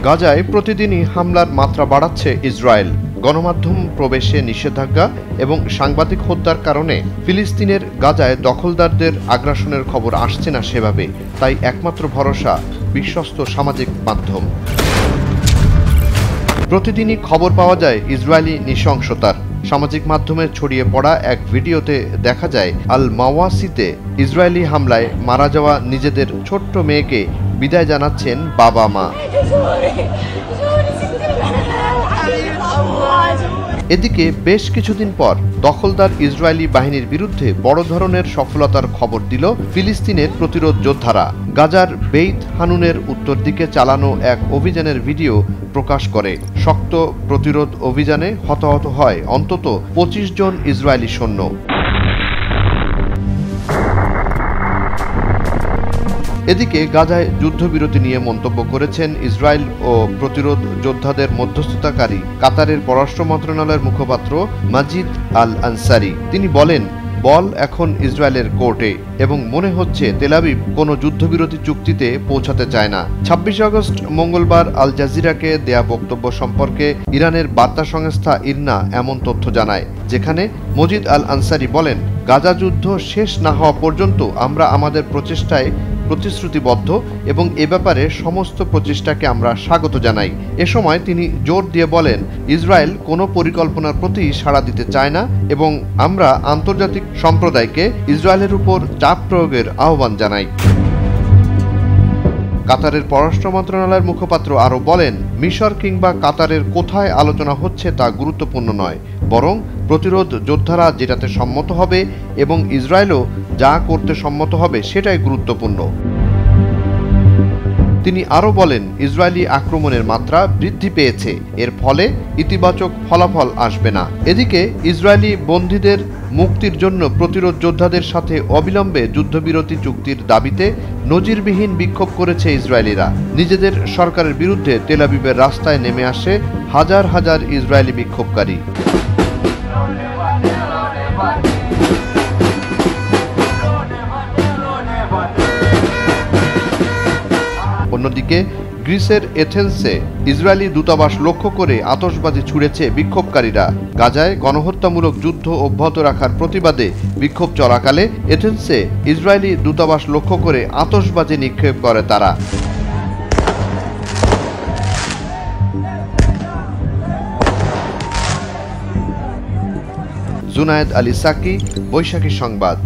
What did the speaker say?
গাজায় প্রতিদিনই হামলার মাত্রা বাড়াচ্ছে ইসরায়েল। গণমাধ্যম প্রবেশে নিষেধাজ্ঞা এবং সাংবাদিক হত্যার কারণে ফিলিস্তিনের গাজায় দখলদারদের আগ্রাসনের খবর আসছে না সেভাবে। তাই একমাত্র ভরসা বিশ্বস্ত সামাজিক মাধ্যম। প্রতিদিনই খবর পাওয়া যায় ইসরায়েলি নৃশংসতার। সামাজিক মাধ্যমে ছড়িয়ে পড়া এক ভিডিওতে দেখা যায় আল মাওয়াসিতে ইসরায়েলি হামলায় মারা যাওয়া নিজেদের ছোট্ট মেয়েকে বিদায় জানাচ্ছেন বাবা মা। এদিকে বেশ কিছুদিন পর দখলদার ইসরায়েলি বাহিনীর বিরুদ্ধে বড় ধরনের সফলতার খবর দিল ফিলিস্তিনের প্রতিরোধ যোদ্ধারা। গাজার বেইত হানুনের উত্তর দিকে চালানো এক অভিযানের ভিডিও প্রকাশ করে। শক্ত প্রতিরোধ অভিযানে হতাহত হয় অন্তত 25 জন ইসরায়েলি সৈন্য। এদিকে গাজায় যুদ্ধবিরতি নিয়ে মন্তব্য করেছেন ইসরায়েল ও প্রতিরোধ যোদ্ধাদের মধ্যস্থতাকারী কাতারের পররাষ্ট্র মন্ত্রণালয়ের মুখপাত্র মাজিদ আল আনসারি। তিনি বলেন, বল এখন ইসরায়েলের কোর্টে এবং মনে হচ্ছে তেল আবিব কোনো যুদ্ধবিরতি চুক্তিতে পৌঁছাতে চায় না। 26 আগস্ট মঙ্গলবার আল জাজিরাকে দেয়া বক্তব্য সম্পর্কে ইরানের বার্তা সংস্থা ইরনা এমন তথ্য জানায়, যেখানে মজিদ আল আনসারি বলেন, গাজা যুদ্ধ শেষ না হওয়া পর্যন্ত আমরা আমাদের প্রচেষ্টায় প্রতিশ্রুতিবদ্ধ এবং এ ব্যাপারে সমস্ত প্রচেষ্টাকে আমরা স্বাগত জানাই। এ সময় তিনি জোর দিয়ে বলেন, ইসরায়েল কোনো পরিকল্পনার প্রতি সাড়া দিতে চায় না এবং আমরা আন্তর্জাতিক সম্প্রদায়কে ইসরায়েলের উপর চাপ প্রয়োগের আহ্বান জানাই। কাতারের পররাষ্ট্র মন্ত্রণালয়ের মুখপাত্র আরও বলেন, মিশর কিংবা কাতারের কোথায় আলোচনা হচ্ছে তা গুরুত্বপূর্ণ নয়, বরং প্রতিরোধ যোদ্ধারা যেটাতে সম্মত হবে এবং ইসরায়েলও যা করতে সম্মত হবে সেটাই গুরুত্বপূর্ণ। তিনি আরও বলেন, ইসরায়েলি আক্রমণের মাত্রা বৃদ্ধি পেয়েছে, এর ফলে ইতিবাচক ফলাফল আসবে না। এদিকে ইসরায়েলি বন্দীদের মুক্তির জন্য প্রতিরোধ যোদ্ধাদের সাথে অবিলম্বে যুদ্ধবিরতি চুক্তির দাবিতে নজিরবিহীন বিক্ষোভ করেছে ইসরায়েলিরা। নিজেদের সরকারের বিরুদ্ধে তেল আবিবের রাস্তায় নেমে আসে হাজার হাজার ইসরায়েলি বিক্ষোভকারী। অন্যদিকে গ্রিসের এথেন্সে ইসরায়েলি দূতাবাস লক্ষ্য করে আতশবাজি ছুড়েছে বিক্ষোভকারীরা। গাজায় গণহত্যামূলক যুদ্ধ অব্যাহত রাখার প্রতিবাদে বিক্ষোভ চলাকালে এথেন্সে ইসরায়েলি দূতাবাস লক্ষ্য করে আতশবাজি নিক্ষেপ করে তারা। জুনায়েদ আলী সাকি, বৈশাখী সংবাদ।